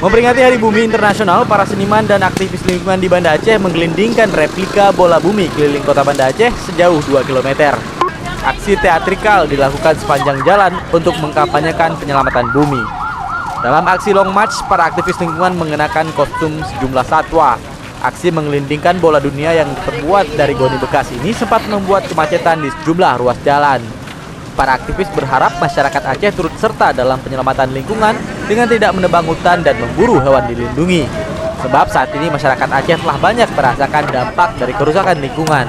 Memperingati Hari Bumi Internasional, para seniman dan aktivis lingkungan di Banda Aceh menggelindingkan replika bola bumi keliling kota Banda Aceh sejauh 2 km. Aksi teatrikal dilakukan sepanjang jalan untuk mengkampanyekan penyelamatan bumi. Dalam aksi long march, para aktivis lingkungan mengenakan kostum sejumlah satwa. Aksi menggelindingkan bola dunia yang terbuat dari goni bekas ini sempat membuat kemacetan di sejumlah ruas jalan. Para aktivis berharap masyarakat Aceh turut serta dalam penyelamatan lingkungan dengan tidak menebang hutan dan memburu hewan dilindungi. Sebab saat ini masyarakat Aceh telah banyak merasakan dampak dari kerusakan lingkungan.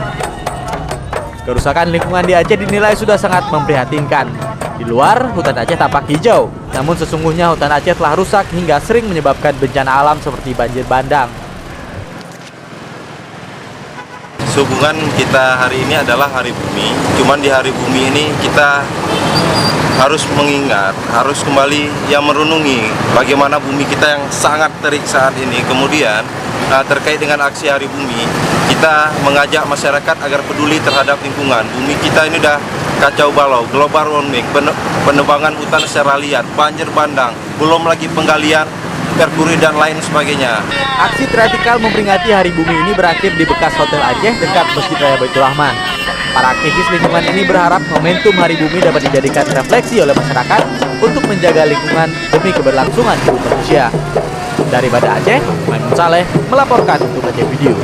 Kerusakan lingkungan di Aceh dinilai sudah sangat memprihatinkan. Di luar, hutan Aceh tampak hijau, namun sesungguhnya hutan Aceh telah rusak hingga sering menyebabkan bencana alam seperti banjir bandang. Sehubungan kita hari ini adalah Hari Bumi, cuman di Hari Bumi ini kita harus mengingat, harus kembali merenungi bagaimana bumi kita yang sangat terik saat ini. Kemudian terkait dengan aksi Hari Bumi, kita mengajak masyarakat agar peduli terhadap lingkungan. Bumi kita ini udah kacau balau, global warming, penebangan hutan secara liar, banjir bandang, belum lagi penggalian merkuri dan lain sebagainya. Aksi teatrikal memperingati Hari Bumi ini berakhir di bekas Hotel Aceh dekat Masjid Raya Baitur Rahman. Para aktivis lingkungan ini berharap momentum Hari Bumi dapat dijadikan refleksi oleh masyarakat untuk menjaga lingkungan demi keberlangsungan hidup manusia. Dari Banda Aceh, Maimun Saleh melaporkan untuk Aceh Video.